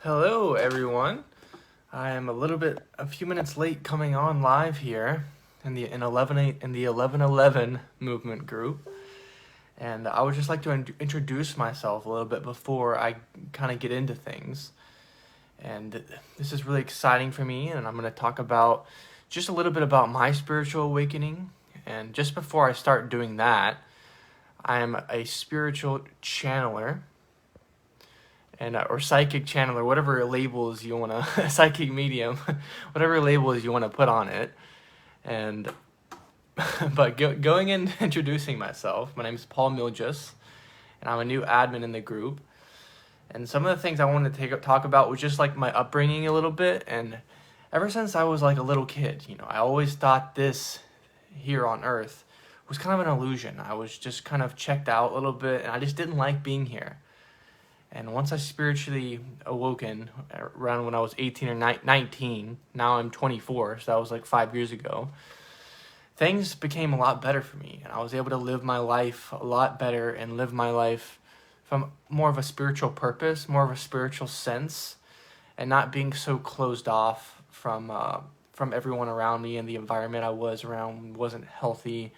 Hello, everyone. I am a few minutes late coming on live here in 1111 movement group, and I would just like to introduce myself a little bit before I kind of get into things. And this is really exciting for me, and I'm going to talk about just a little bit about my spiritual awakening. And just before I start doing that, I am a spiritual channeler and or psychic channeler, whatever labels you want to, psychic medium, whatever labels you want to put on it. And but going in introducing myself, my name is Paul Milgis, and I'm a new admin in the group. And some of the things I wanted to talk about was just like my upbringing a little bit. And ever since I was like a little kid, I always thought this here on Earth was kind of an illusion. I was just kind of checked out a little bit, and I just didn't like being here. And once I spiritually awoken around when I was 18 or 19, now I'm 24, so that was like 5 years ago, things became a lot better for me. And I was able to live my life a lot better and live my life from more of a spiritual purpose, more of a spiritual sense, and not being so closed off from everyone around me, and the environment I was around wasn't healthy.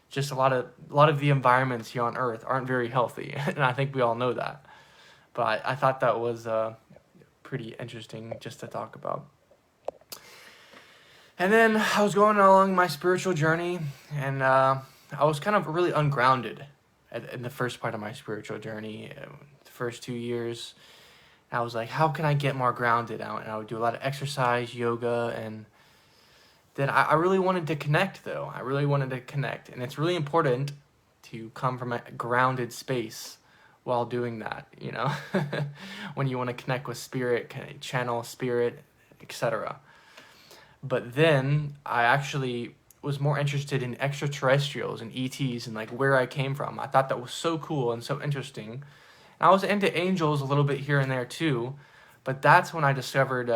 Just a lot of the environments here on Earth aren't very healthy, and I think we all know that. But I thought that was pretty interesting just to talk about. And then I was going along my spiritual journey, and I was kind of really ungrounded in the first part of my spiritual journey, the first 2 years. I was like, how can I get more grounded? And I would do a lot of exercise, yoga, and then I really wanted to connect, though. I really wanted to connect, and it's really important to come from a grounded space while doing that, when you want to connect with spirit, channel spirit, etc. But then I actually was more interested in extraterrestrials and ETs and like where I came from. I thought that was so cool and so interesting. And I was into angels a little bit here and there too, but that's when I discovered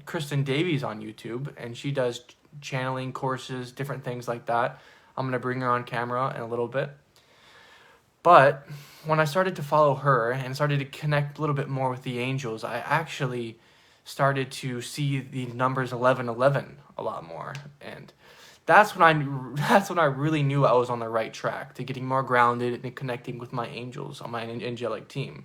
Kristen Davies on YouTube, and she does channeling courses, different things like that. I'm going to bring her on camera in a little bit. But when I started to follow her and started to connect a little bit more with the angels, I actually started to see the numbers 1111 a lot more. And that's when I really knew I was on the right track to getting more grounded and connecting with my angels on my angelic team.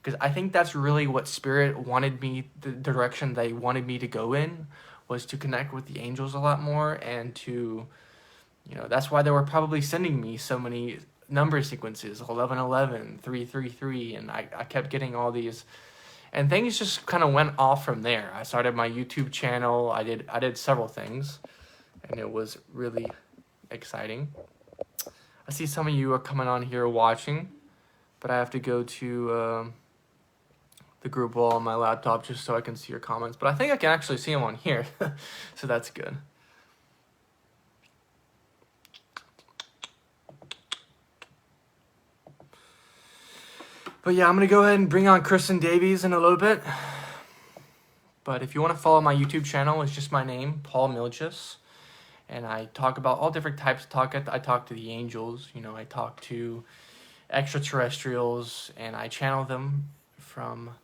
Because I think that's really what Spirit wanted me, the direction they wanted me to go in, was to connect with the angels a lot more, and to, that's why they were probably sending me so many number sequences, 1111, 333, and I kept getting all these, and things just kind of went off from there. I started my YouTube channel. I did several things, and it was really exciting. I see some of you are coming on here watching, but I have to go to the group wall on my laptop just so I can see your comments. But I think I can actually see them on here, so that's good. But yeah, I'm going to go ahead and bring on Kristen Davies in a little bit. But if you want to follow my YouTube channel, it's just my name, Paul Milgis. And I talk about all different types of talk. I talk to the angels, I talk to extraterrestrials, and I channel them on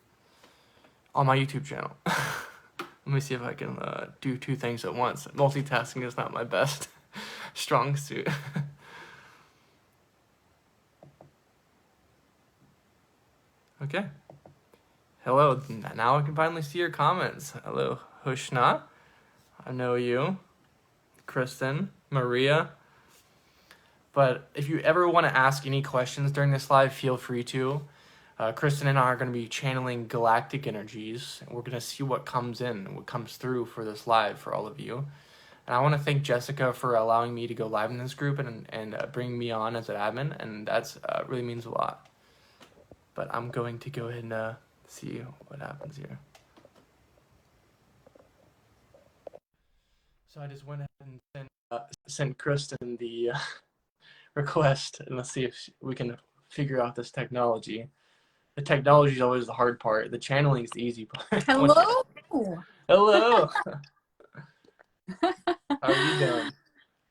my YouTube channel. Let me see if I can do two things at once. Multitasking is not my best strong suit. Okay. Hello. Now I can finally see your comments. Hello, Hushna. I know you. Kristen, Maria. But if you ever want to ask any questions during this live, feel free to. Kristen and I are going to be channeling galactic energies, and we're going to see what comes in, what comes through for this live for all of you. And I want to thank Jessica for allowing me to go live in this group and bring me on as an admin, and that's really means a lot. But I'm going to go ahead and see what happens here. So I just went ahead and sent Kristen the request, and let's see if we can figure out this technology. The technology is always the hard part. The channeling is the easy part. Hello. Hello. How are you doing?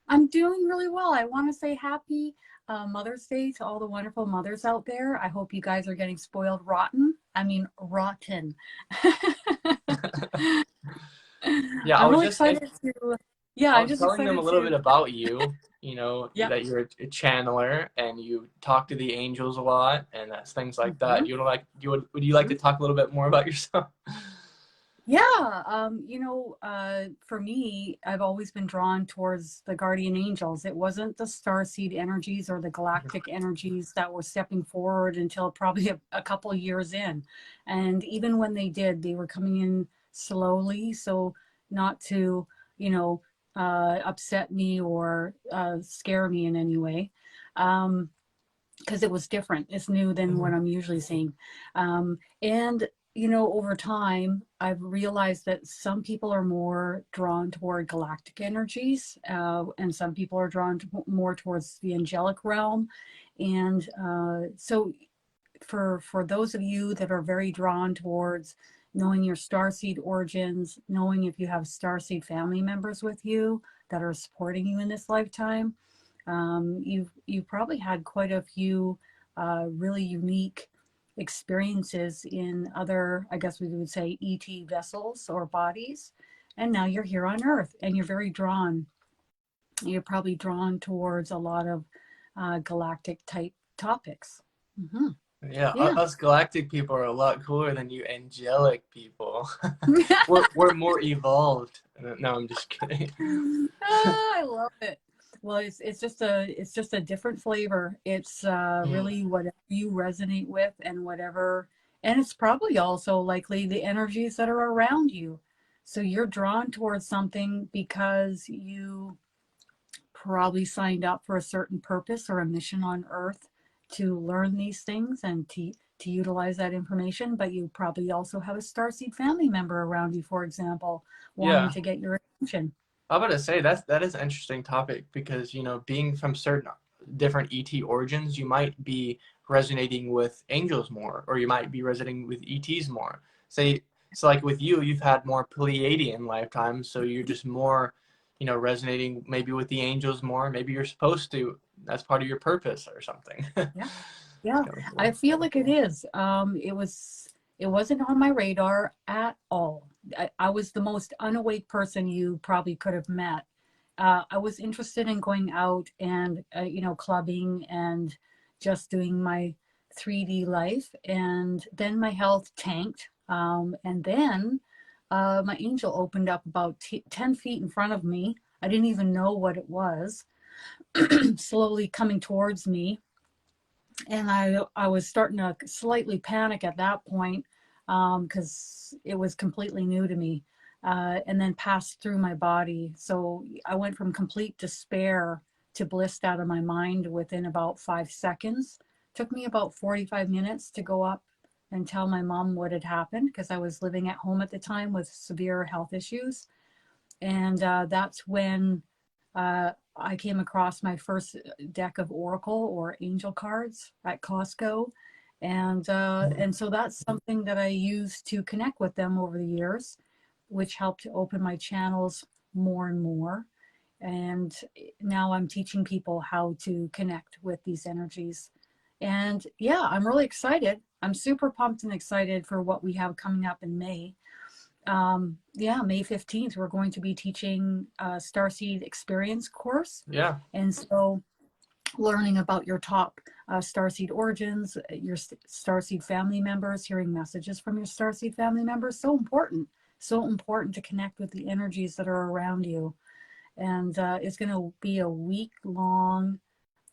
I'm doing really well. I want to say happy Mother's Day to all the wonderful mothers out there. I hope you guys are getting spoiled rotten. I mean, rotten. Yeah, I'm really excited to, yeah, I I'm was just telling them a excited little bit to, about you, you know, yeah. that you're a channeler and you talk to the angels a lot and that's things like that. Mhm. Would you like to talk a little bit more about yourself? Yeah, for me, I've always been drawn towards the guardian angels. It wasn't the starseed energies or the galactic energies that were stepping forward until probably a couple of years in. And even when they did, they were coming in slowly, so not to, you know, upset me or scare me in any way. Because it was different. It's new than what Mhm. I'm usually seeing. And, over time, I've realized that some people are more drawn toward galactic energies, and some people are drawn more towards the angelic realm. And so for those of you that are very drawn towards knowing your starseed origins, knowing if you have starseed family members with you that are supporting you in this lifetime, you've probably had quite a few really unique experiences in other, I guess we would say, ET vessels or bodies, and now you're here on Earth, and you're very drawn. You're probably drawn towards a lot of galactic type topics. Hmm. Yeah, Yeah. us galactic people are a lot cooler than you angelic people. We're more evolved. No, I'm just kidding. I love it. Well, it's just a different flavor. It's Mm, really whatever you resonate with and whatever, and it's probably also likely the energies that are around you. So you're drawn towards something because you probably signed up for a certain purpose or a mission on Earth to learn these things and to utilize that information. But you probably also have a starseed family member around you, for example, wanting yeah. to get your attention. I'm about to say that is an interesting topic because being from certain different ET origins, you might be resonating with angels more, or you might be resonating with ETs more. Say so, like with you, you've had more Pleiadian lifetimes, so you're just more, resonating maybe with the angels more. Maybe you're supposed to. That's part of your purpose or something. Yeah. It's Yeah, kind of I cool. feel like it is. It wasn't on my radar at all. I was the most unawake person you probably could have met. I was interested in going out and clubbing and just doing my 3D life, and then my health tanked. And then my angel opened up about 10 feet in front of me. I didn't even know what it was, slowly coming towards me, and I was starting to slightly panic at that point because it was completely new to me, and then passed through my body. So I went from complete despair to blissed out of my mind within about 5 seconds. Took me about 45 minutes to go up and tell my mom what had happened because I was living at home at the time with severe health issues. And that's when I came across my first deck of Oracle or Angel cards at Costco, and so that's something that I used to connect with them over the years, which helped to open my channels more and more. And now I'm teaching people how to connect with these energies. And yeah, I'm really excited. I'm super pumped and excited for what we have coming up in May. Yeah, May 15th, we're going to be teaching a Starseed Experience course. Yeah, And so learning about your top Starseed origins, your Starseed family members, hearing messages from your Starseed family members, so important to connect with the energies that are around you. And it's going to be a week-long,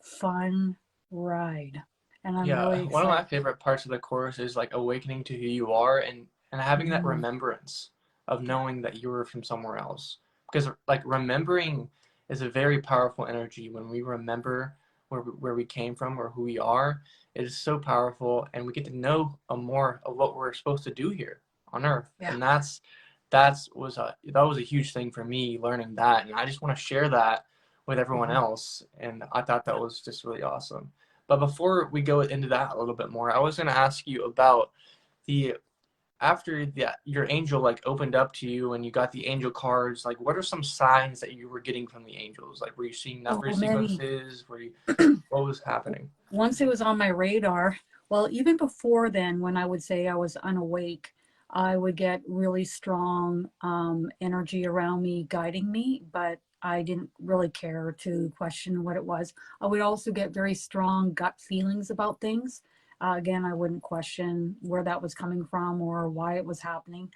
fun ride. And I'm yeah. really One of excited. my favorite parts of the course is like awakening to who you are and having that Mm, remembrance of knowing that you were from somewhere else. Because like remembering is a very powerful energy. When we remember where we came from or who we are, it is so powerful, and we get to know a more of what we're supposed to do here on Earth. yeah. And that was a huge thing for me learning that, and I just want to share that with everyone Mhm. else. And I thought that was just really awesome. But before we go into that a little bit more, I was going to ask you about the after that your angel like opened up to you and you got the angel cards. Like, what are some signs that you were getting from the angels? Like, were you seeing number Oh, many. sequences? What was happening? Once it was on my radar, Well, even before then, when I would say I was unawake, I would get really strong energy around me guiding me, but I didn't really care to question what it was. I would also get very strong gut feelings about things. Again, I wouldn't question where that was coming from or why it was happening.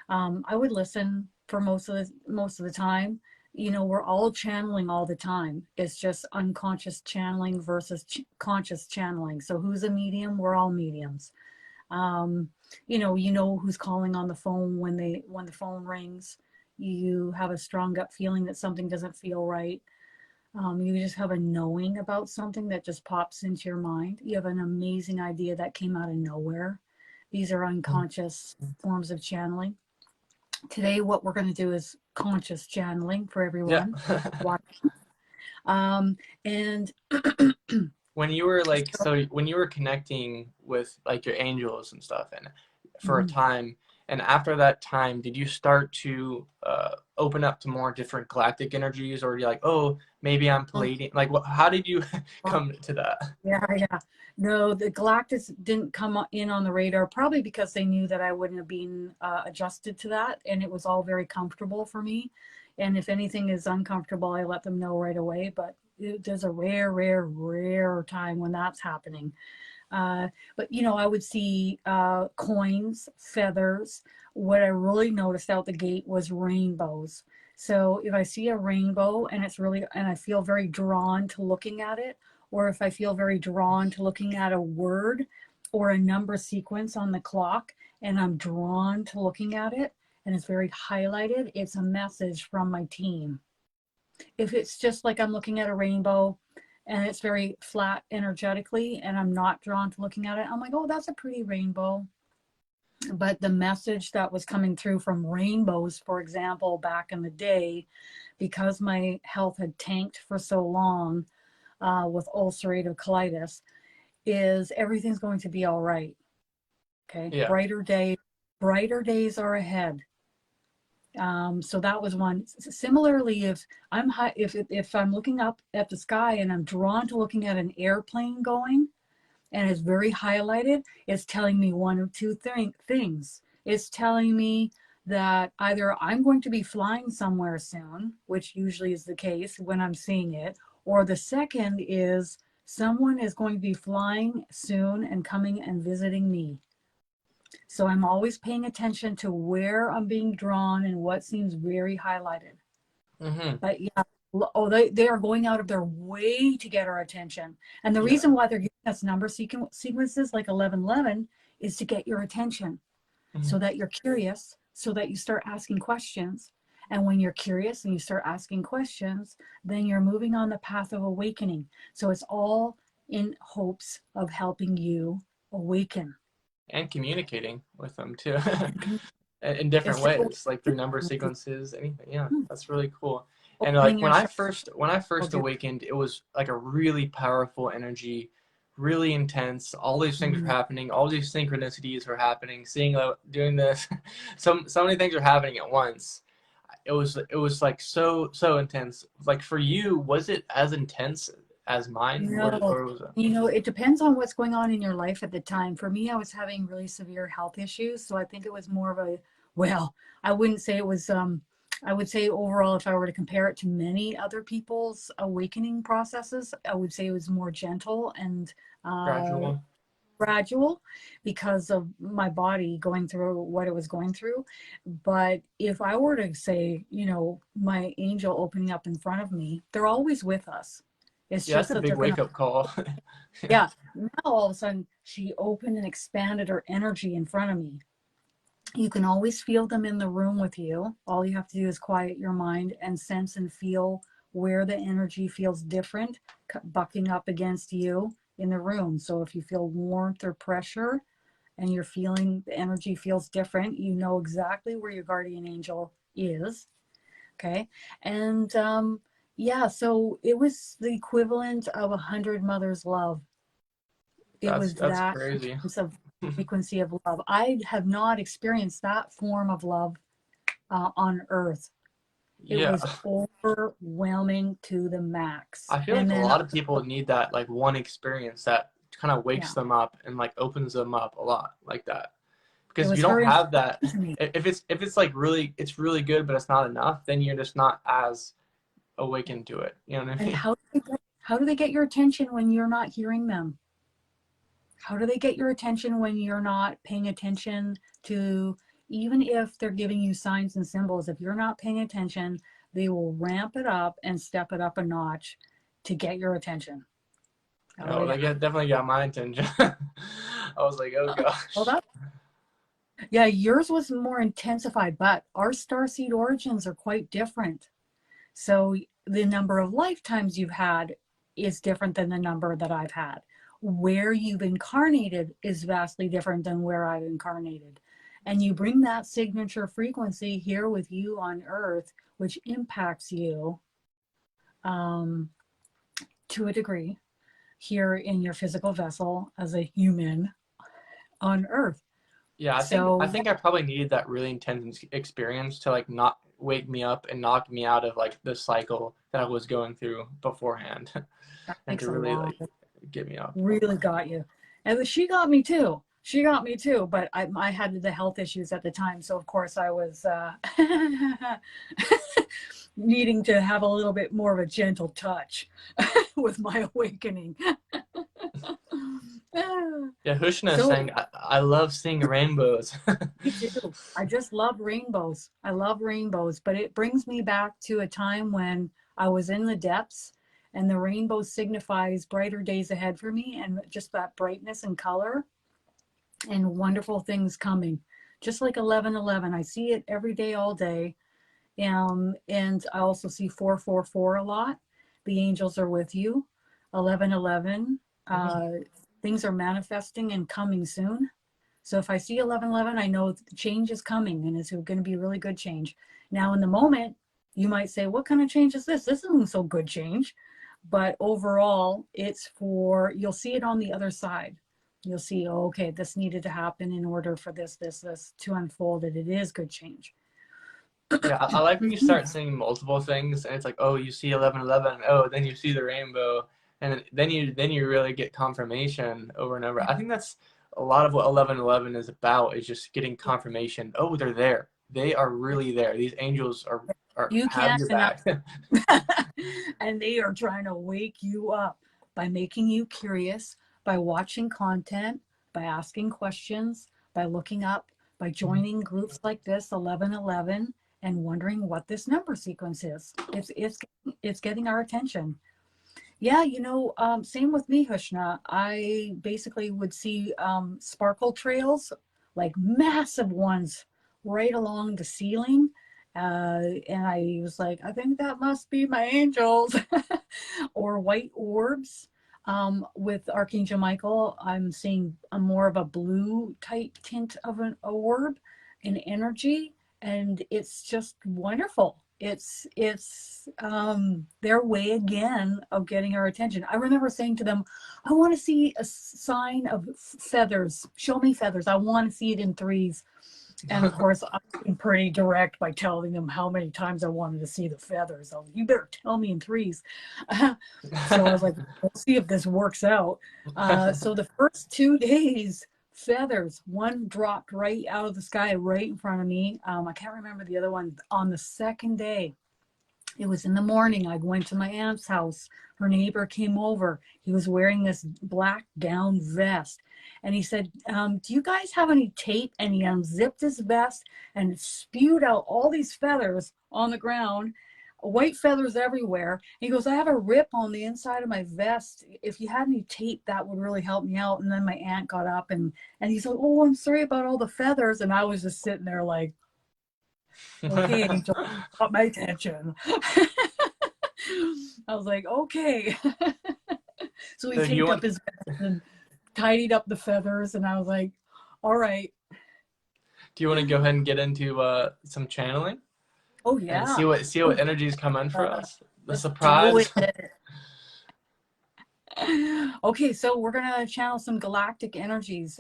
I would listen for most of the time. You know, we're all channeling all the time. It's just unconscious channeling versus conscious channeling. So who's a medium? We're all mediums. Um, you know who's calling on the phone when the phone rings. You have a strong gut feeling that something doesn't feel right. You just have a knowing about something that just pops into your mind. You have an amazing idea that came out of nowhere. These are unconscious forms of channeling. Today, what we're going to do is conscious channeling for Yeah. everyone watching. Um, and When you were like, so when you were connecting with like your angels and stuff, and for a Mhm. time, and after that time, did you start to open up to more different galactic energies, or you're like, oh, maybe I'm Palladian? Like, what? How did you come to that? Yeah, yeah. No, the Galactus didn't come in on the radar, probably because they knew that I wouldn't have been adjusted to that, and it was all very comfortable for me. And if anything is uncomfortable, I let them know right away. But there's a rare, rare, rare time when that's happening. But you know, I would see coins, feathers. What I really noticed out the gate was rainbows. So if I see a rainbow and it's really, and I feel very drawn to looking at it, or if I feel very drawn to looking at a word or a number sequence on the clock, and I'm drawn to looking at it, and it's very highlighted, it's a message from my team. If it's just like I'm looking at a rainbow and it's very flat energetically and I'm not drawn to looking at it, I'm like, oh, that's a pretty rainbow. But the message that was coming through from rainbows, for example, back in the day, because my health had tanked for so long with ulcerative colitis, is everything's going to be all right. Okay, Yeah. brighter days are ahead. So that was one. Similarly, if I'm high, if I'm looking up at the sky and I'm drawn to looking at an airplane going and it's very highlighted, it's telling me one of two things. It's telling me that either I'm going to be flying somewhere soon, which usually is the case when I'm seeing it, or the second is someone is going to be flying soon and coming and visiting me. So I'm always paying attention to where I'm being drawn and what seems very highlighted. Mm-hmm. But yeah, oh, they are going out of their way to get our attention. And the Yeah. reason why they're giving us number sequences like 1111 is to get your attention Mm-hmm. so that you're curious, so that you start asking questions. And when you're curious and you start asking questions, then you're moving on the path of awakening. So it's all in hopes of helping you awaken. And communicating with them too. And In different it's just ways, like through number sequences, anything. Yeah, that's really cool. And like opening your chakra. when I first awakened, it was like a really powerful energy, really intense. All these things were happening. All these synchronicities were happening. Seeing doing this, so many things are happening at once. It was like so intense. Like for you, was it as intense as mine? No, Or was it? you know, it depends on what's going on in your life at the time. For me, I was having really severe health issues, so I think it was more of a, well, I wouldn't say it was, I would say overall, if I were to compare it to many other people's awakening processes, I would say it was more gentle and uh, Gradual? gradual because of my body going through what it was going through. But if I were to say, you know, my angel opening up in front of me, they're always with us. It's Yeah, just that's a that big they're going to, wake up call. Yeah. yeah. Now all of a sudden, she opened and expanded her energy in front of me. You can always feel them in the room with you. All you have to do is quiet your mind and sense and feel where the energy feels different, bucking up against you in the room. So if you feel warmth or pressure and you're feeling the energy feels different, you know exactly where your guardian angel is. Okay. And yeah, so it was the equivalent of 100 mothers love. It was That's that crazy. intense of frequency of love. I have not experienced that form of love on earth. It Yeah. was overwhelming to the max. I feel And like a then lot of people need that like one experience, that kind of Yeah. wakes them up and like opens them up a lot like that. It Because if was you her don't have introduction that, to me. if it's like really, it's really good, but it's not enough, then you're just not as awakened to it. You know what I And mean? how do they get your attention when you're not hearing them? How do they get your attention when you're not paying attention to, even if they're giving you signs and symbols, if you're not paying attention, they will ramp it up and step it up a notch to get your attention. Oh Oh, yeah. they definitely got my attention. I was like, oh Well, gosh. yeah, yours was more intensified, but our starseed origins are quite different. So the number of lifetimes you've had is different than the number that I've had. Where you've incarnated is vastly different than where I've incarnated. And you bring that signature frequency here with you on Earth, which impacts you um, to a degree here in your physical vessel as a human on Earth. Yeah, I So think I probably needed that really intense experience to like not wake me up and knock me out of like the cycle that I was going through beforehand, that and takes to a really lot. like get me up. Really got you. And she got me too. She got me too, but I had the health issues at the time. So of course I was needing to have a little bit more of a gentle touch with my awakening. Yeah, Hushna is So saying I love seeing rainbows. me too. I just love rainbows. I love rainbows, but it brings me back to a time when I was in the depths, and the rainbow signifies brighter days ahead for me, and just that brightness and color and wonderful things coming. Just like 1111, I see it every day, all day. And I also see 444 a lot. The angels are with you. 1111, things are manifesting and coming soon. So if I see 1111, I know the change is coming, and it's going to be really good change. Now, in the moment, you might say, what kind of change is this? This isn't so good change. But overall, it's for, you'll see it on the other side. You'll see, oh, okay, this needed to happen in order for this to unfold, and it is good change. Yeah, I like when you start seeing multiple things, and it's like, oh, you see 1111, oh, then you see the rainbow, and then you really get confirmation over and over. I think that's a lot of what 1111 is about, is just getting confirmation. Oh, they're there. They are really there. These angels are You have can't your deny. back. And they are trying to wake you up by making you curious, by watching content, by asking questions, by looking up, by joining groups like this 1111, and wondering what this number sequence is. It's getting our attention. Yeah, same with me, Hushna. I basically would see sparkle trails, like massive ones, right along the ceiling. And I was like, I think that must be my angels. Or white orbs. With Archangel Michael, I'm seeing a more of a blue type tint of an orb in energy, and it's just wonderful. It's their way again of getting our attention. I remember saying to them, I want to see a sign of feathers. Show me feathers. I want to see it in threes. And of course, I've been pretty direct by telling them how many times I wanted to see the feathers. I was, you better tell me in threes. So I was like, we'll see if this works out. So the first 2 days, feathers, one dropped right out of the sky right in front of me. I can't remember the other one. On the second day, it was in the morning. I went to my aunt's house. Her neighbor came over. He was wearing this black down vest. And he said, do you guys have any tape? And he unzipped his vest and spewed out all these feathers on the ground, white feathers everywhere. He goes, I have a rip on the inside of my vest. If you had any tape, that would really help me out. And then my aunt got up and he said, oh, I'm sorry about all the feathers. And I was just sitting there like, okay, Angel, got my attention. I was like, okay. So he So do you taped up want his vest and tidied up the feathers, and I was like, all right. to go ahead and get into some channeling Oh and yeah. see what energies come in for us? The Let's do surprise. it. Okay, so we're gonna channel some galactic energies.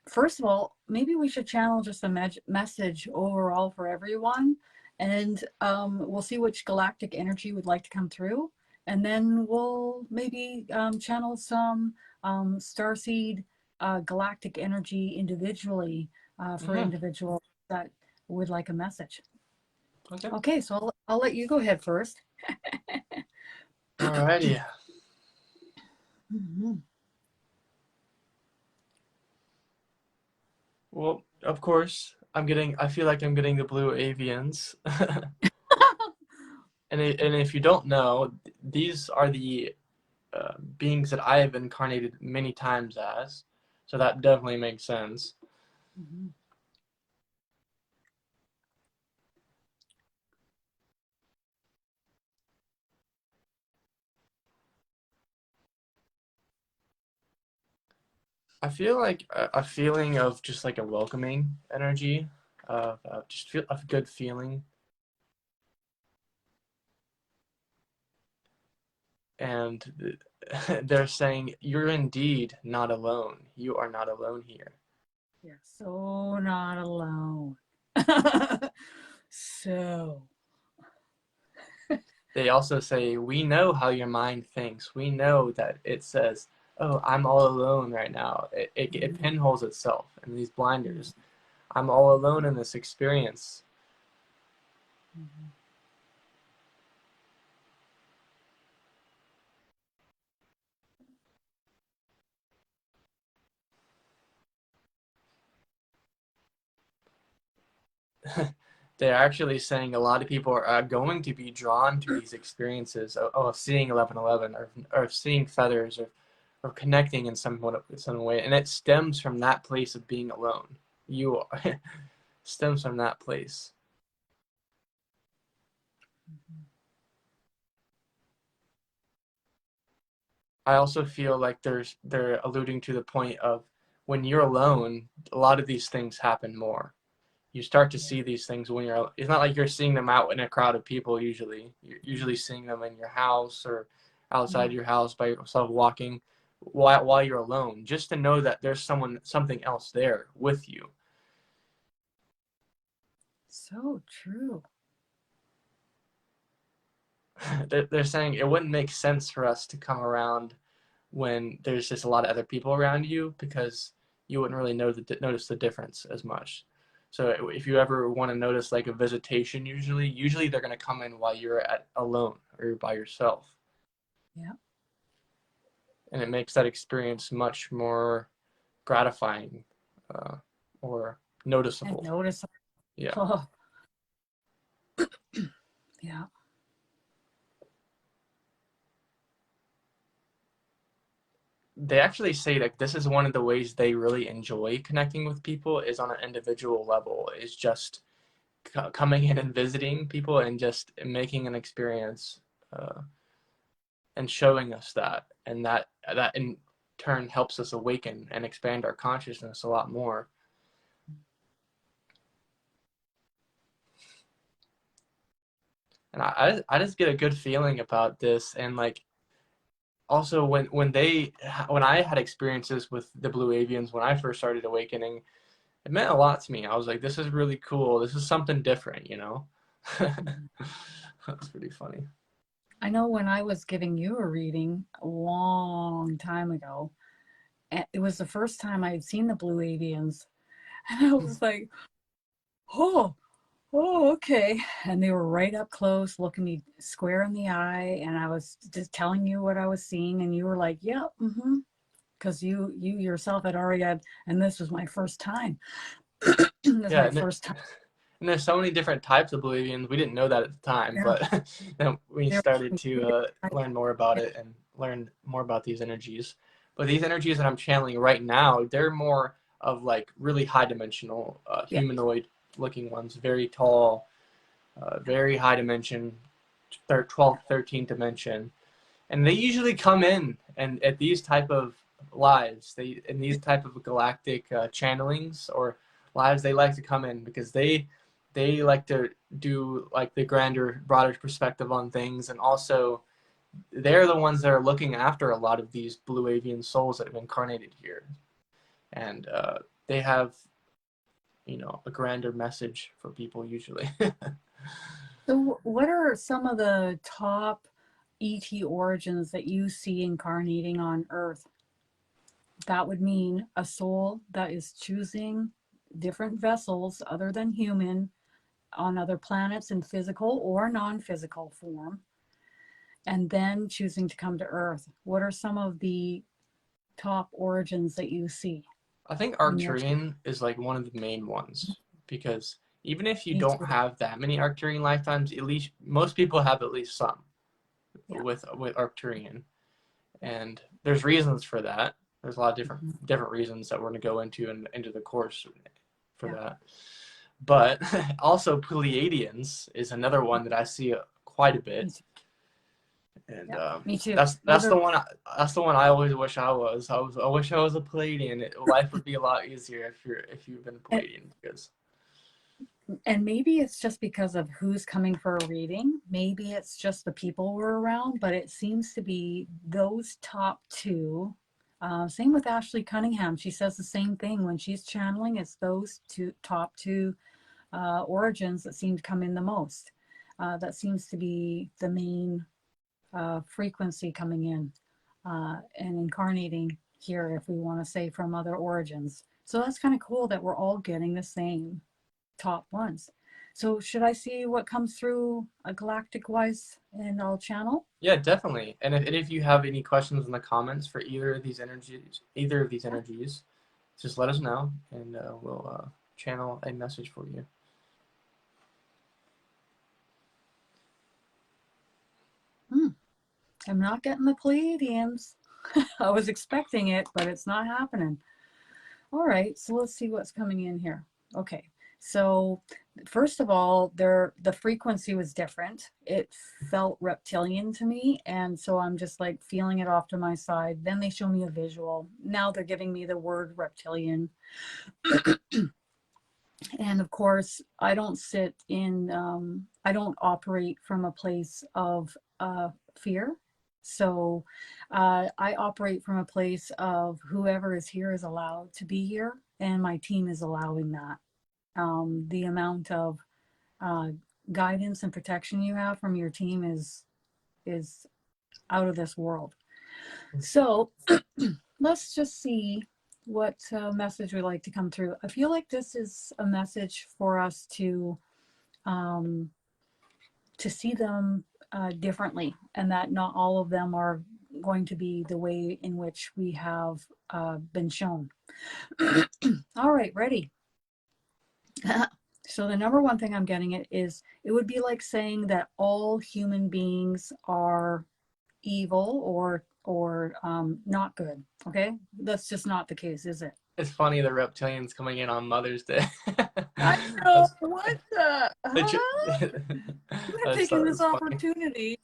First of all, maybe we should channel just a message overall for everyone, and we'll see which galactic energy would like to come through, and then we'll maybe channel some Starseed, galactic energy individually, for Hmm. individuals that would like a message. Okay. Okay, so I'll let you go ahead first. Alrighty. Mhm. Well, of course, I feel like I'm getting the blue avians. And if you don't know, these are the beings that I have incarnated many times as. So that definitely makes sense. Mhm. I feel like a feeling of just like a welcoming energy, of just feel a good feeling, and they're saying you're indeed not alone. You are not alone here. You're so not alone. So, They also say we know how your mind thinks. We know that it says, "Oh, I'm all alone right now." It mhm, pinholes itself in these mhm, blinders. I'm all alone in this experience. mhm. They're actually saying a lot of people are going to be drawn to these experiences of seeing 1111 or seeing feathers or connecting in some way. And it stems from that place of being alone. You are, stems from that place. I also feel like they're alluding to the point of when you're alone, a lot of these things happen more. You start to Yeah. see these things when you're, it's not like you're seeing them out in a crowd of people usually. You're usually seeing them in your house or outside Mhm. your house by yourself walking while you're alone, just to know that there's something else there with you. So true. They're saying it wouldn't make sense for us to come around when there's just a lot of other people around you because you wouldn't really notice the difference as much. So if you ever want to notice like a visitation, usually they're going to come in while you're at alone or by yourself, Yeah. and it makes that experience much more gratifying uh, or And noticeable. notice. Yeah, Oh, yeah. they actually say that this is one of the ways they really enjoy connecting with people is on an individual level. Is just coming in and visiting people and just making an experience uh, and showing us that, and that in turn helps us awaken and expand our consciousness a lot more. And I just get a good feeling about this, and like also when I had experiences with the blue avians when I first started awakening, it meant a lot to me. I was like, this is really cool, this is something different, you know. Mhm. That's pretty funny. I know when I was giving you a reading a long time ago, it was the first time I had seen the blue avians, and I was like, oh, oh, okay. And they were right up close, looking me square in the eye, and I was just telling you what I was seeing, and you were like, "Yeah, mm-hmm," because you yourself had already had, and this was my first time. This is Yeah, my and first time. and there's so many different types of Bolivians. We didn't know that at the time, Yeah, but then we there started were to two different types. learn more about Yeah, it and learn more about these energies. But these energies that I'm channeling right now, they're more of like really high dimensional, yeah, humanoid looking ones, very tall, very high dimension, 12th, 13th dimension. And they usually come in and at these type of lives, they in these type of galactic channelings or lives, they like to come in because they like to do like the grander, broader perspective on things, and also they're the ones that are looking after a lot of these blue avian souls that have incarnated here, and they have a grander message for people usually. So, what are some of the top ET origins that you see incarnating on Earth? that would mean a soul that is choosing different vessels other than human on other planets in physical or non-physical form, and then choosing to come to Earth. What are some of the top origins that you see I think in your? Arcturian is like one of the main ones because even if you Me don't too. have that many Arcturian lifetimes, at least most people have at least some Yeah. with Arcturian, and there's reasons for that. There's a lot of Mhm. different reasons that we're going to go into and into the course for Yeah. that. But also Pleiadians is another one that I see quite a Me bit, too. and Yeah. Me too. that's Those are, that's the one I always wish I was. I wish I was a Pleiadian. Life would be a lot easier if you've been a and, Pleiadian because and maybe it's just because of who's coming for a reading. Maybe it's just the people we're around, but it seems to be those top two. Same with Ashley Cunningham. She says the same thing when she's channeling. It's those two top two origins that seem to come in the most. That seems to be the main frequency coming in and incarnating here, if we want to say from other origins. So that's kind of cool that we're all getting the same top ones. So should I see what comes through galactic wise and I'll channel? yeah, definitely. And if you have any questions in the comments for either of these energies, just let us know and we'll channel a message for you. I'm not getting the Pleiadians. I was expecting it, but it's not happening. All right, so let's see what's coming in here. Okay, so first of all, the frequency was different. It felt reptilian to me, and so I'm just like feeling it off to my side. Then they show me a visual. Now they're giving me the word reptilian. And of course, I don't sit in, I don't operate from a place of fear. So I operate from a place of whoever is here is allowed to be here, and my team is allowing that. The amount of uh, guidance and protection you have from your team is out of this world. So let's just see what message would like to come through. I feel like this is a message for us um, to see them differently, and that not all of them are going to be the way in which we have been shown. All right, ready. So the number one thing I'm getting it is it would be like saying that all human beings are evil or not good. Okay, that's just not the case, is it? It's funny the reptilians coming in on Mother's Day. I know. that's, What the? Huh? I'm taking this that's funny. opportunity,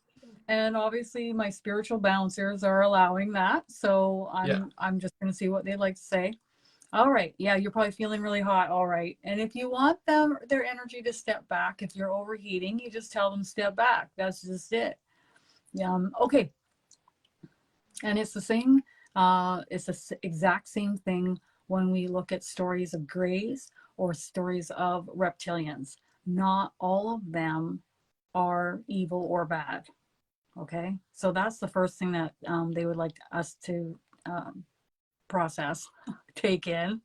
and obviously my spiritual bouncers are allowing that. So Yeah. I'm just going to see what they'd like to say. All right. Yeah, you're probably feeling really hot. All right. And if you want their energy to step back, if you're overheating, you just tell them step back. That's just it. Okay. And it's the same. It's the exact same thing when we look at stories of greys or stories of reptilians. Not all of them are evil or bad. Okay, so that's the first thing that they would like us to process, take in.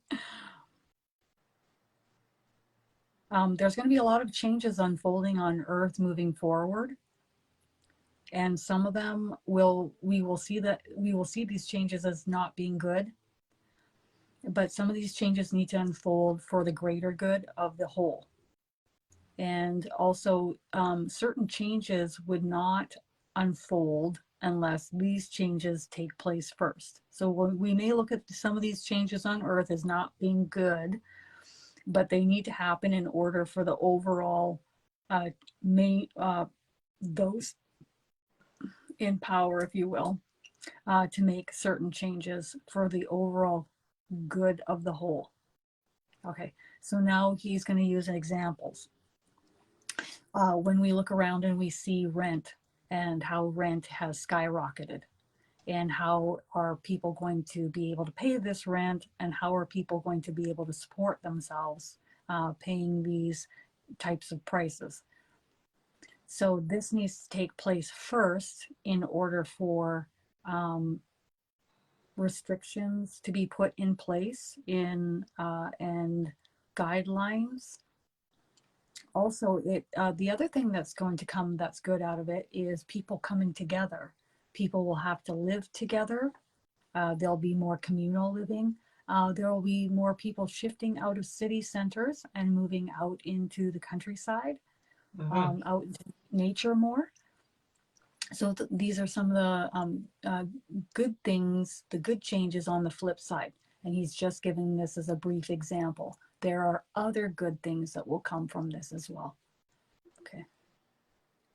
There's going to be a lot of changes unfolding on Earth moving forward, and some of them we will see these changes as not being good, but some of these changes need to unfold for the greater good of the whole. And also, certain changes would not unfold unless these changes take place first. So we may look at some of these changes on Earth as not being good, but they need to happen in order for the overall uh, those in power, if you will, to make certain changes for the overall good of the whole. Okay, so now he's going to use examples. When we look around and we see rent and how rent has skyrocketed, and how are people going to be able to pay this rent, and how are people going to be able to support themselves paying these types of prices. So this needs to take place first in order for restrictions to be put in place in and guidelines. Also, the other thing that's going to come that's good out of it is people coming together. People will have to live together. There'll be more communal living. There will be more people shifting out of city centers and moving out into the countryside, Mm-hmm. out into nature more. So these are some of the good things, the good changes on the flip side. And he's just giving this as a brief example. There are other good things that will come from this as well. Okay.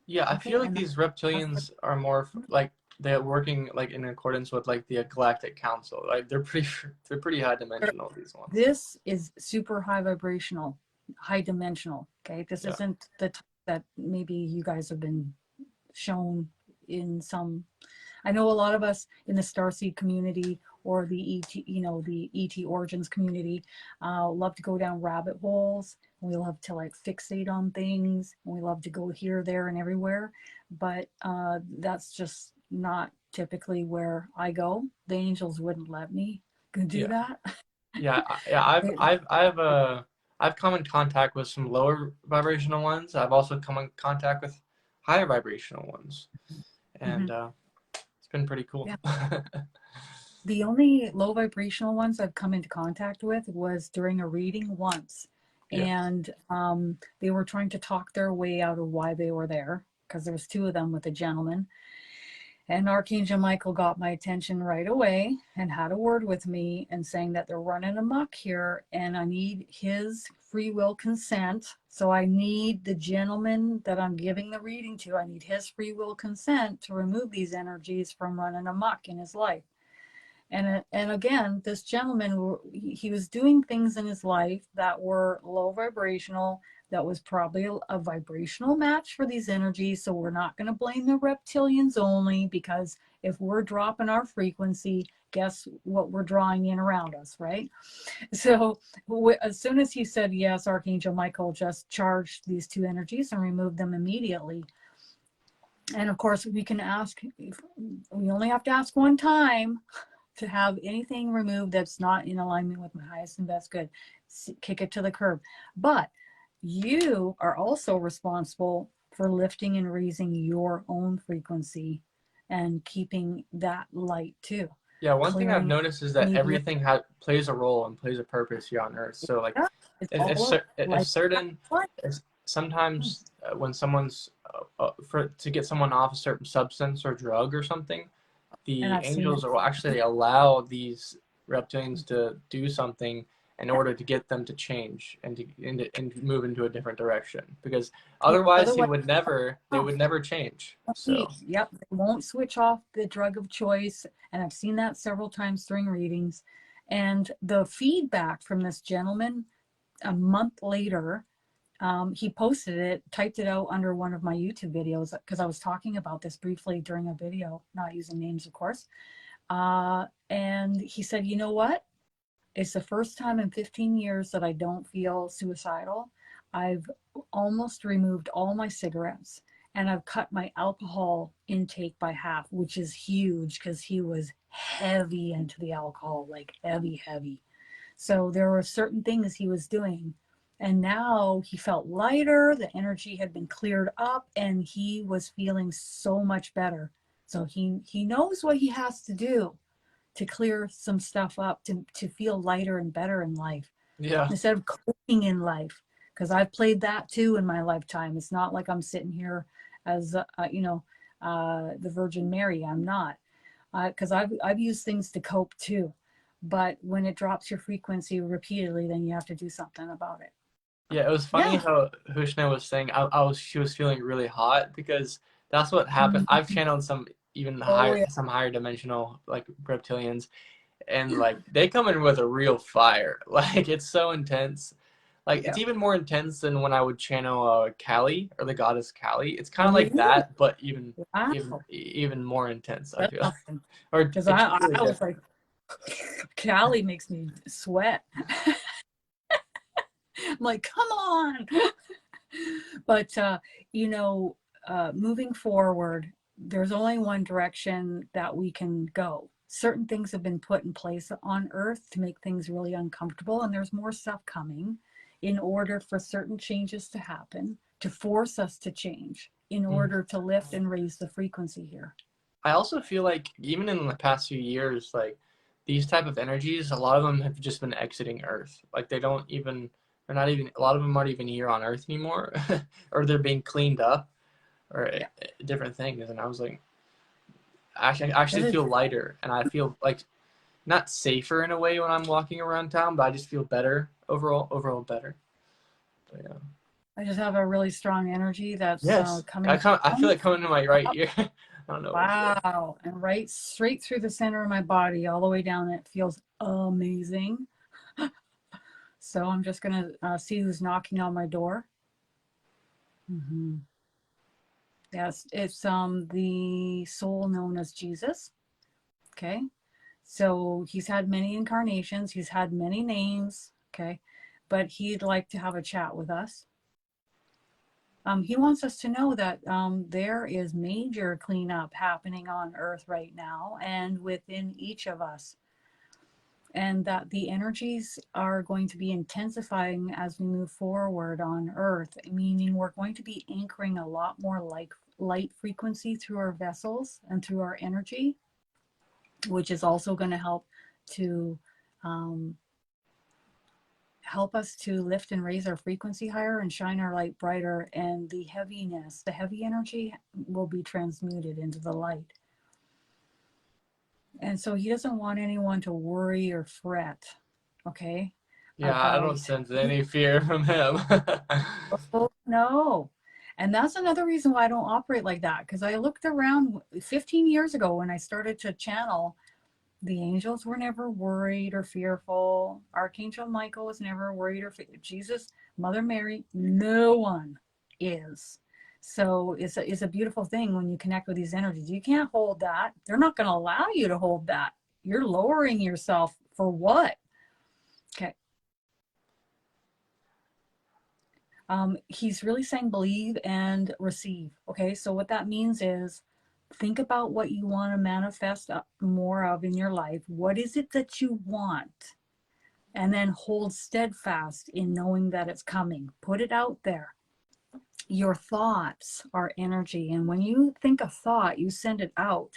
Yeah, I Okay. feel like And these that's reptilians are more like they're working like in accordance with like the Galactic Council. Like they're pretty high dimensional, these ones. this is super high vibrational, high dimensional. Okay. This Yeah. isn't the type that maybe you guys have been shown in some. I know a lot of us in the Starseed community or the ET, the ET origins community, love to go down rabbit holes. We love to like fixate on things. And we love to go here, there, and everywhere. But that's just not typically where I go. The angels wouldn't let me go do Yeah. that. Yeah, yeah. I've come in contact with some lower vibrational ones. I've also come in contact with higher vibrational ones, and Mhm. it's been pretty cool. Yeah. The only low vibrational ones I've come into contact with was during a reading once. Yeah. And they were trying to talk their way out of why they were there, because there was two of them with a gentleman. And Archangel Michael got my attention right away and had a word with me and saying that they're running amok here and I need his free will consent. So I need the gentleman that I'm giving the reading to, I need his free will consent to remove these energies from running amok in his life. And again, this gentleman, he was doing things in his life that were low vibrational, that was probably a vibrational match for these energies. So we're not going to blame the reptilians only, because if we're dropping our frequency, guess what we're drawing in around us, right? So as soon as he said yes, Archangel Michael just charged these two energies and removed them immediately. And of course, we can ask, we only have to ask one time to have anything removed that's not in alignment with my highest and best good. Kick it to the curb. But you are also responsible for lifting and raising your own frequency and keeping that light too. Yeah, one thing I've Clearing noticed is that medium. everything plays a role and plays a purpose here on Earth. So like, Yeah, it's if all if like certain, light. if sometimes when someone's for to get someone off a certain substance or drug or something, And the I've seen it. angels will actually allow these reptilians to do something in Yeah. order to get them to change and move into a different direction, because Yeah. otherwise Otherwise, they would never change. So yep, they won't switch off the drug of choice. And I've seen that several times during readings. And the feedback from this gentleman a month later, he posted it, typed it out under one of my YouTube videos, because I was talking about this briefly during a video, not using names, of course. And he said, you know what? It's the first time in 15 years that I don't feel suicidal. I've almost removed all my cigarettes and I've cut my alcohol intake by half, which is huge because he was heavy into the alcohol, like heavy, heavy. So there were certain things he was doing. And now he felt lighter, the energy had been cleared up, and he was feeling so much better. So he knows what he has to do to clear some stuff up, to feel lighter and better in life yeah, instead of coping in life. Because I've played that too in my lifetime. It's not like I'm sitting here as the Virgin Mary. I'm not, because I've used things to cope too. But when it drops your frequency repeatedly, then you have to do something about it. yeah. It was funny Yeah. how Hushna was saying she was feeling really hot, because that's what happened. I've Mhm. channeled some even Oh higher yeah. some higher dimensional like reptilians, and like they come in with a real fire. Like it's so intense. Like it's Yeah. even more intense than when I would channel Kali, or the goddess Kali. It's kind of like Really? that, but Wow. even more intense, I That's feel. awesome. Or Because it's I, really I was different. like, Callie makes me sweat. I'm like, come on. But you know, moving forward, there's only one direction that we can go, certain things have been put in place on Earth to make things really uncomfortable, and there's more stuff coming in order for certain changes to happen, to force us to change in Mm. order to lift and raise the frequency here. I also feel like even in the past few years, like these type of energies, a lot of them have just been exiting Earth. Like they're not even, a lot of them aren't even here on Earth anymore, or they're being cleaned up, or Yeah, different things. And I was like, I it actually is. feel lighter, and I feel like not safer in a way when I'm walking around town, but I just feel better overall better. So, yeah. I just have a really strong energy that's Yes, coming I feel down. it coming to my right Up. ear. I don't know what for. Wow. And right straight through the center of my body, all the way down. It feels amazing. So I'm just going to see who's knocking on my door. Yes, it's the soul known as Jesus. Okay. So he's had many incarnations, he's had many names. Okay. But he'd like to have a chat with us. He wants us to know that there is major cleanup happening on Earth right now and within each of us, and that the energies are going to be intensifying as we move forward on Earth, meaning we're going to be anchoring a lot more like light frequency through our vessels and through our energy, which is also going to to um, help us to lift and raise our frequency higher and shine our light brighter, and the heaviness, the heavy energy will be transmuted into the light. And so he doesn't want anyone to worry or fret, okay, Yeah, I don't about sense any fear from him. oh, no. And that's another reason why I don't operate like that, because I looked around 15 years ago when I started to channel. The angels were never worried or fearful. Archangel Michael was never worried or Jesus, Mother Mary, no one is. So it's a beautiful thing when you connect with these energies. You can't hold that. They're not going to allow you to hold that. You're lowering yourself for what? Okay. He's really saying believe and receive. Okay. So what that means is think about what you want to manifest more of in your life. What is it that you want? And then hold steadfast in knowing that it's coming. Put it out there. Your thoughts are energy. And when you think a thought, you send it out.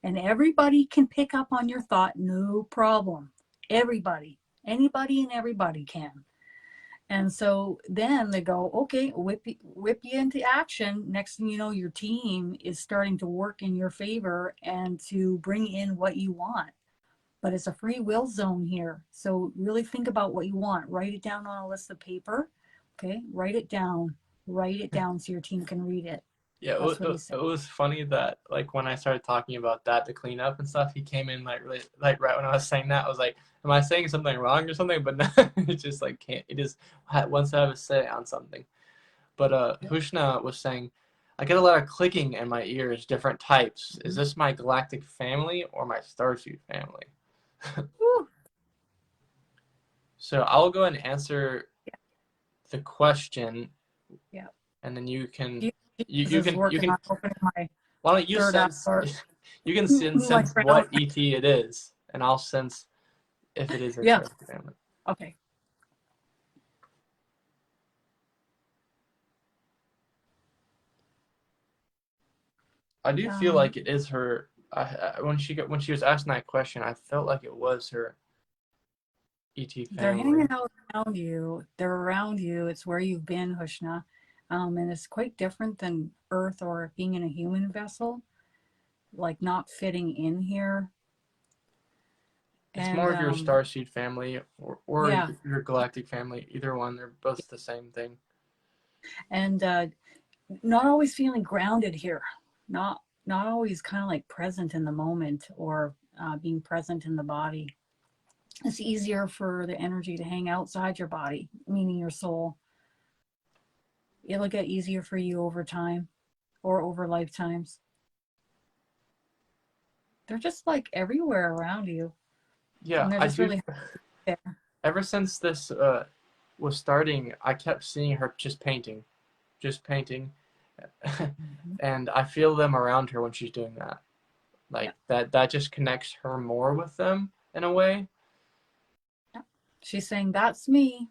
And everybody can pick up on your thought, no problem. Everybody, anybody and everybody can. And so then they go, okay, whip you into action. Next thing you know, your team is starting to work in your favor and to bring in what you want. But it's a free will zone here. So really think about what you want. Write it down on a list of paper. Okay, write it down. Write it down so your team can read it. Yeah, That's what he said. it was funny that like when I started talking about that to clean up and stuff, he came in like really like right when I was saying that, I was like, "Am I saying something wrong or something?" But no, it just like can't. It just wants to have a say on something. But Hushna was saying, I get a lot of clicking in my ears, different types. Is this my galactic family or my starseed family? Whew. So I'll go and answer the question, Yeah. and then you can Jesus is you working can on opening my why don't you third eye sense or you can my sense crown. what ET it is, and I'll sense if it is a Yeah. starseed family. Okay. I do feel like it is her. When she was asking that question, I felt like it was her ET They're family. hanging out around you. They're around you. It's where you've been, Hushna. And it's quite different than Earth or being in a human vessel, like not fitting in here. It's And more of your starseed family or yeah, your galactic family. Either one, they're both the same thing. and not always feeling grounded here. Not always kind of like present in the moment or being present in the body. It's easier for the energy to hang outside your body, meaning your soul. It'll get easier for you over time or over lifetimes. They're just like everywhere around you, Yeah, and they're I just do. really there. Ever since this was starting, I kept seeing her just painting, Mhm. and I feel them around her when she's doing that. Like Yeah. that just connects her more with them in a way. Yeah. She's saying, that's me.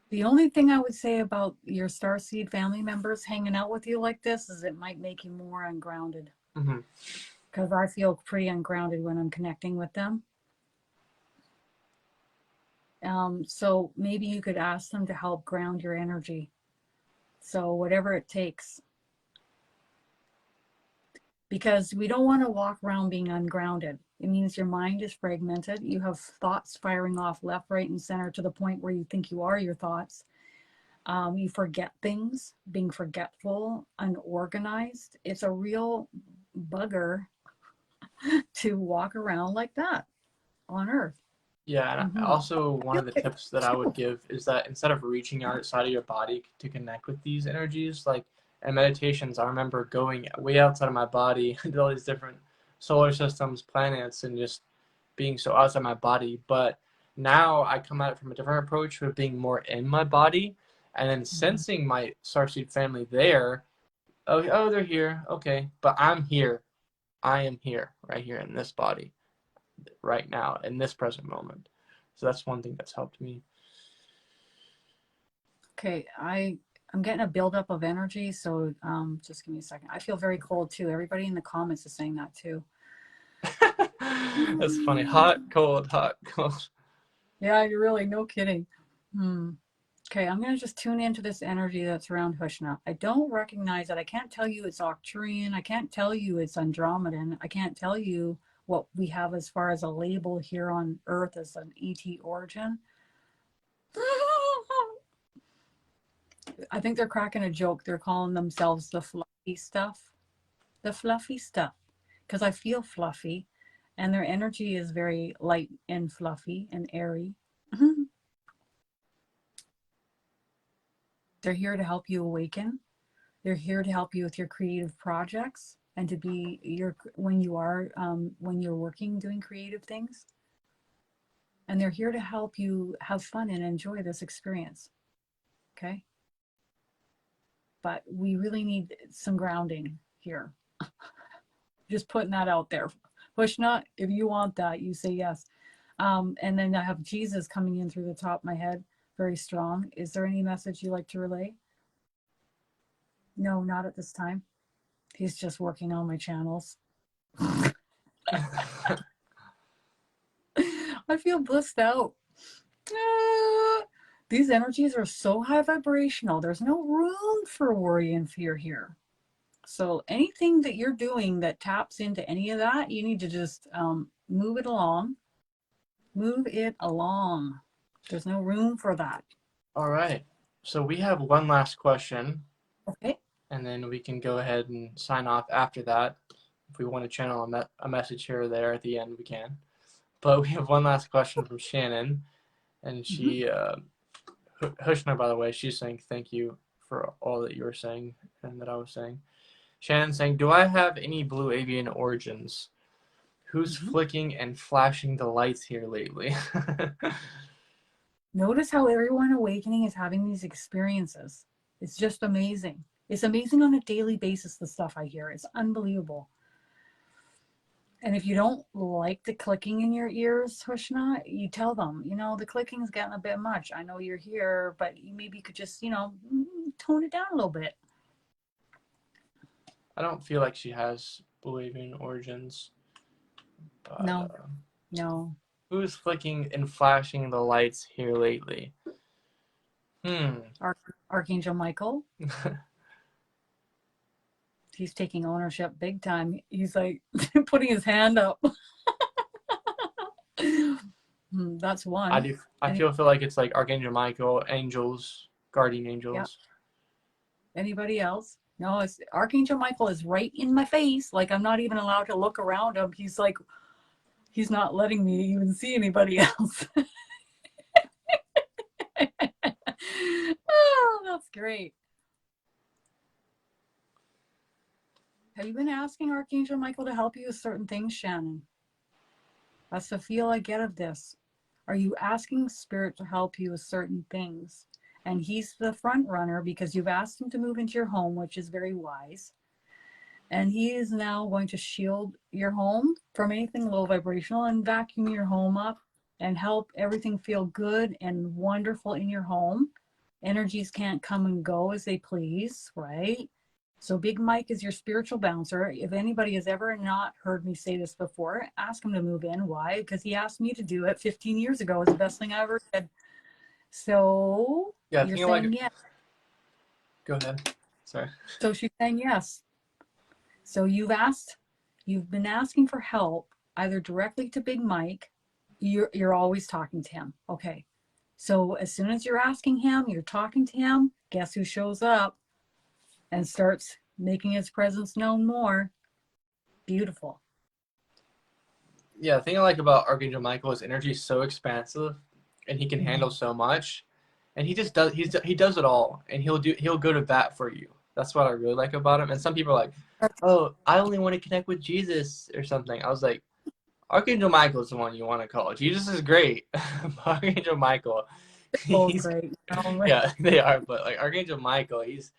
The only thing I would say about your Starseed family members hanging out with you like this is it might make you more ungrounded. Mm-hmm. Because I feel pretty ungrounded when I'm connecting with them. So maybe you could ask them to help ground your energy. So whatever it takes. Because we don't want to walk around being ungrounded. It means your mind is fragmented. You have thoughts firing off left, right, and center to the point where you think you are your thoughts. You forget things, being forgetful, unorganized. It's a real bugger to walk around like that on Earth. Yeah, and also one of the tips that I would Too. give is that instead of reaching outside of your body to connect with these energies, like in meditations, I remember going way outside of my body into all these different solar systems, planets, and just being so outside my body. But now I come at it from a different approach of being more in my body and then sensing my Starseed family there. Oh, they're here. Okay, but I'm here. I am here, right here in this body, right now, in this present moment. So that's one thing that's helped me. Okay, I'm getting a buildup of energy, so just give me a second. I feel very cold too. Everybody in the comments is saying that too. That's funny. Hot, cold, hot, cold. Yeah, you're really, no kidding. Okay, I'm gonna just tune into this energy that's around Hushna. I don't recognize it. I can't tell you it's Arcturian. I can't tell you it's Andromedan. I can't tell you what we have as far as a label here on Earth as an ET origin. I think they're cracking a joke. They're calling themselves the fluffy stuff. The fluffy stuff. Because I feel fluffy and their energy is very light and fluffy and airy. They're here to help you awaken. They're here to help you with your creative projects and to be your when you're working doing creative things. And they're here to help you have fun and enjoy this experience. Okay? But we really need some grounding here. Just putting that out there. Pushna, if you want that, you say yes. And then I have Jesus coming in through the top of my head, very strong. Is there any message you like to relay? No, not at this time. He's just working on my channels. I feel blissed out. These energies are so high vibrational. There's no room for worry and fear here. So anything that you're doing that taps into any of that, you need to just move it along. Move it along. There's no room for that. All right. So we have one last question. Okay. And then we can go ahead and sign off after that. If we want to channel a message here or there at the end, we can. But we have one last question from Shannon. And she, Hushner, by the way, she's saying thank you for all that you were saying and that I was saying. Shannon saying, do I have any blue avian origins? Who's flicking and flashing the lights here lately? Notice how everyone awakening is having these experiences. It's just amazing. It's amazing on a daily basis, the stuff I hear. It's unbelievable. And if you don't like the clicking in your ears, Hushna, you tell them, the clicking's getting a bit much. I know you're here, but you maybe could just, tone it down a little bit. I don't feel like she has blue avian origins. But, No. Who's flicking and flashing the lights here lately? Archangel Michael. He's taking ownership big time. He's like putting his hand up. That's one. I feel like it's like Archangel Michael, angels, guardian angels. Yeah. Anybody else? No, it's Archangel Michael is right in my face. Like I'm not even allowed to look around him. He's like, he's not letting me even see anybody else. Oh, that's great. Have you been asking Archangel Michael to help you with certain things, Shannon? That's the feel I get of this. Are you asking Spirit to help you with certain things? and he's the front runner because you've asked him to move into your home, which is very wise. And he is now going to shield your home from anything low vibrational and vacuum your home up and help everything feel good and wonderful in your home. Energies can't come and go as they please, right? So Big Mike is your spiritual bouncer. If anybody has ever not heard me say this before, ask him to move in. Why? Because he asked me to do it 15 years ago. It's the best thing I ever did. So Yeah, you're thinking like, saying yes. go ahead. Sorry. So she's saying yes. So you've been asking for help either directly to Big Mike. You're always talking to him. Okay. So as soon as you're asking him, you're talking to him, guess who shows up and starts making his presence known more? Beautiful. Yeah, the thing I like about Archangel Michael is energy is so expansive, and he can handle so much, and he just does he does it all, and he'll go to bat for you. That's what I really like about him. And some people are like, "Oh, I only want to connect with Jesus or something." I was like, Archangel Michael is the one you want to call. Jesus is great. Archangel Michael, Both he's great. Oh, yeah, they are, but like Archangel Michael, his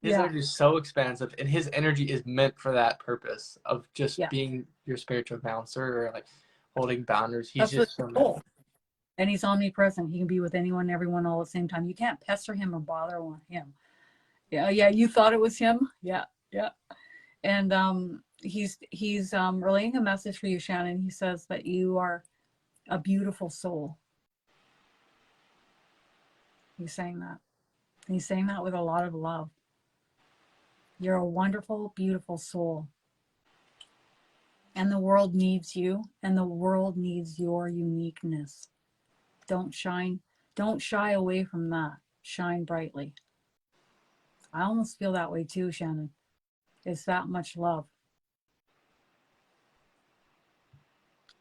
yeah. energy is so expansive, and his energy is meant for that purpose of just Yeah. being your spiritual bouncer or like holding boundaries. He's That's the just so meant. goal. And he's omnipresent. He can be with anyone, everyone all at the same time. You can't pester him or bother him. Yeah, yeah. You thought it was him? Yeah, yeah. And he's relaying a message for you, Shannon. He says that you are a beautiful soul. He's saying that. He's saying that with a lot of love. You're a wonderful, beautiful soul. And the world needs you, and the world needs your uniqueness. Don't shy away from that. Shine brightly. I almost feel that way too, Shannon. It's that much love.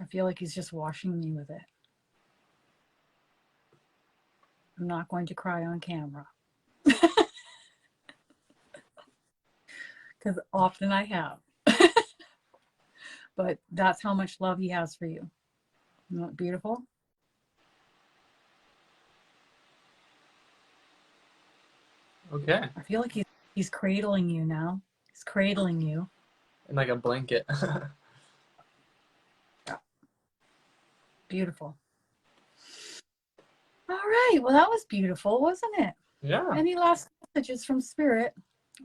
I feel like he's just washing me with it. I'm not going to cry on camera. Because often I have. But that's how much love he has for you. Isn't that beautiful? Okay. I feel like he's cradling you now. He's cradling you. And like a blanket. Yeah. Beautiful. All right. Well, that was beautiful, wasn't it? Yeah. Any last messages from Spirit?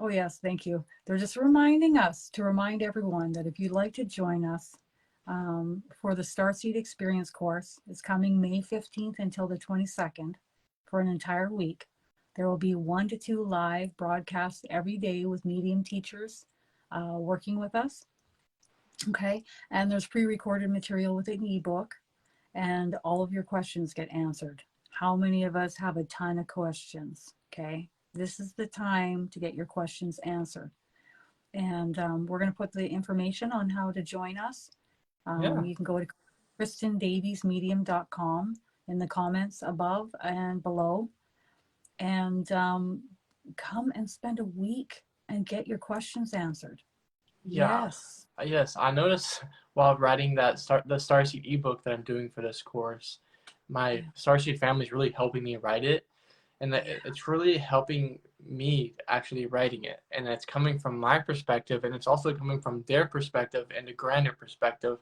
Oh, yes. Thank you. They're just reminding us to remind everyone that if you'd like to join us for the Starseed Experience course, it's coming May 15th until the 22nd for an entire week. There will be 1 to 2 live broadcasts every day with medium teachers working with us. Okay. And there's pre-recorded material with an ebook, and all of your questions get answered. How many of us have a ton of questions? Okay. This is the time to get your questions answered. And we're going to put the information on how to join us. Yeah. You can go to KristinDaviesMedium.com in the comments above and below, and come and spend a week and get your questions answered. Yeah. Yes. Yes. I noticed while writing the Starseed ebook that I'm doing for this course, my Starseed family is really helping me write it. And that it's really helping me actually writing it. And it's coming from my perspective, and it's also coming from their perspective and the grander perspective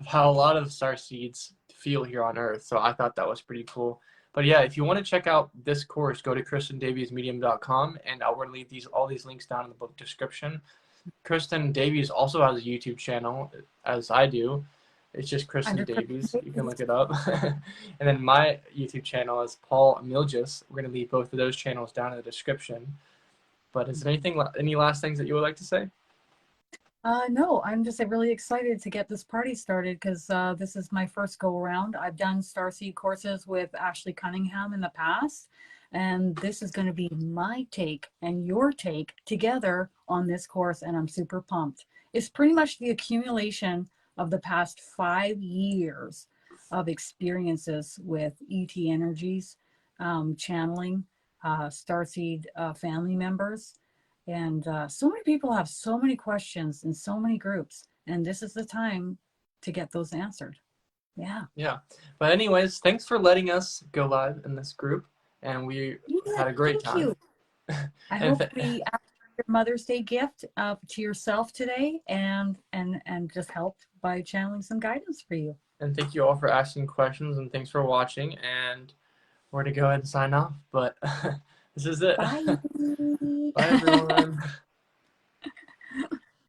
of how a lot of starseeds feel here on Earth. So I thought that was pretty cool. But yeah, if you want to check out this course, go to KristinDaviesMedium.com, and I'll leave all these links down in the book description. Kristin Davies also has a YouTube channel, as I do. It's just Kristin Under Davies. You can Kristen. look it up. And then my YouTube channel is Paul Milgis. We're going to leave both of those channels down in the description. But is there any last things that you would like to say? No, I'm just really excited to get this party started because this is my first go around. I've done Starseed courses with Ashley Cunningham in the past, and this is going to be my take and your take together on this course, and I'm super pumped. It's pretty much the accumulation of the past 5 years of experiences with ET energies, channeling, Starseed family members. And so many people have so many questions in so many groups, and this is the time to get those answered. Yeah. Yeah. But anyways, thanks for letting us go live in this group. and we Yeah, had a great thank time. you. I And hope we asked your Mother's Day gift to yourself today and just helped by channeling some guidance for you. and thank you all for asking questions, and thanks for watching. And we're to go ahead and sign off, but this is it. Bye. Bye, everyone.